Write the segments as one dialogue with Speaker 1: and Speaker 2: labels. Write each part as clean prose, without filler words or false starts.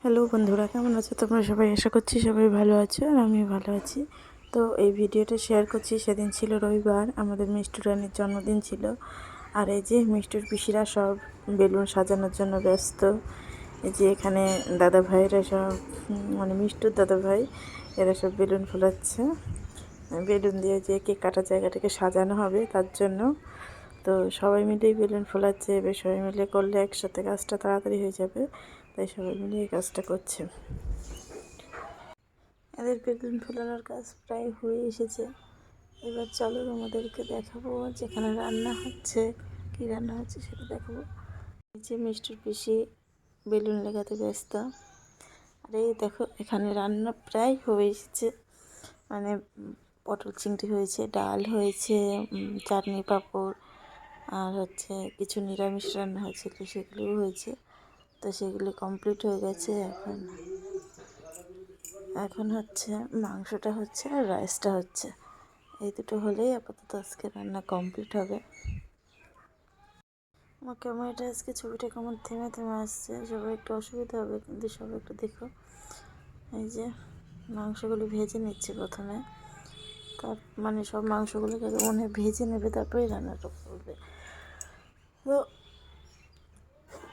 Speaker 1: Hello বন্ধুরা, কেমন আছো তোমরা সবাই? আশা করছি সবাই ভালো আছো আর আমি ভালো আছি। তো এই ভিডিওটা শেয়ার করছি। সেদিন ছিল রবিবার, আমাদের মিষ্টু রানীর জন্মদিন ছিল। আর এই যে মিষ্টুর পিসিরা সব বেলুন সাজানোর জন্য ব্যস্ত। এই যে এখানে দাদা ভাইরা সব মানে মিষ্টুর দাদা ভাই এরা সব বেলুন ফোলাচ্ছে। বেলুন দিয়ে যে কেক কাটার জায়গাটাকে সাজানো হবে তার জন্য। তো সবাই মিলেই বেলুন ফোলাচ্ছে। এবার সবাই মিলে করলে একসাথে কাজটা তাড়াতাড়ি হয়ে যাবে, তাই সবাই মিলে এই কাজটা করছে। এদের বেলুন ফোলানোর কাজ প্রায় হয়ে এসেছে। এবার চলো আমাদেরকে দেখাবো যেখানে রান্না হচ্ছে, কী রান্না হচ্ছে সেটা দেখাবো। এই যে মিষ্টির পিসি বেলুন লাগাতে ব্যস্ত। আর এই দেখো এখানে রান্না প্রায় হয়ে এসেছে। মানে পটল চিংড়ি হয়েছে, ডাল হয়েছে, চাটনি পাঁপড়, আর হচ্ছে কিছু নিরামিষ রান্না হয়েছিল সেগুলোও হয়েছে। তো সেগুলি কমপ্লিট হয়ে গেছে। এখন হচ্ছে মাংসটা হচ্ছে আর রাইসটা হচ্ছে। এই দুটো হলেই আপাতত আজকে রান্না কমপ্লিট হবে। আমার ক্যামেরাটা আজকে ছবিটা কেমন থেমে থেমে আসছে, সবাই একটু অসুবিধা হবে, কিন্তু সবাই একটু দেখো। এই যে মাংসগুলি ভেজে নিচ্ছে প্রথমে, তার মানে সব মাংসগুলোকে মনে হয় ভেজে নেবে, তারপরে রান্নাটা করবে। তো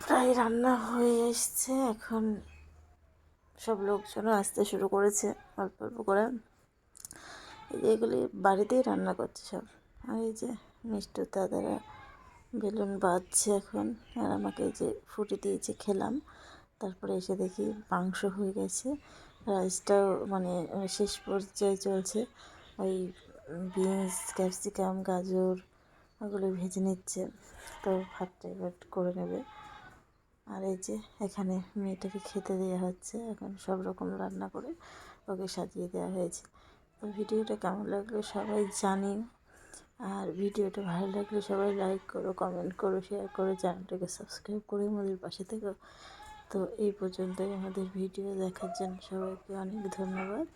Speaker 1: প্রায় রান্না হয়ে এসছে। এখন সব লোকজনও আসতে শুরু করেছে অল্প অল্প করে। এই যে এগুলি বাড়িতেই রান্না করছে সব। আর এই যে মিষ্টুর দাদারা বেলুন বাঁধছে এখন। আর আমাকে এই যে ফুটে দিয়েছে, খেলাম। তারপরে এসে দেখি মাংস হয়ে গেছে, রাইসটাও মানে শেষ পর্যায়ে চলছে। ওই বিনস, ক্যাপসিকাম, গাজর ওগুলো ভেজে নিচ্ছে। তো ভাতটা এবার করে নেবে। আর এই যে এখানে মেয়েটাকে খেতে দেওয়া হচ্ছে। এখন সব রকম রান্না করে ওকে সাজিয়ে দেওয়া হয়েছে। তো ভিডিওটা কেমন লাগলো সবাই জানিও। আর ভিডিওটা ভালো লাগলে সবাই লাইক করো, কমেন্ট করো, শেয়ার করো, চ্যানেলটাকে সাবস্ক্রাইব করে আমাদের পাশে থেকো। তো এই পর্যন্তই আমাদের ভিডিও দেখার জন্য সবাইকে অনেক ধন্যবাদ।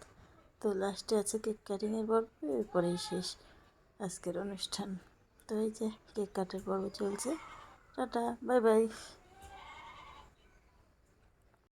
Speaker 1: তো লাস্টে আছে কেক কাটিংয়ের পর্ব, এরপরেই শেষ আজকের অনুষ্ঠান। তো এই যে কেক কাটার পর্ব চলছে। Tata, bye bye.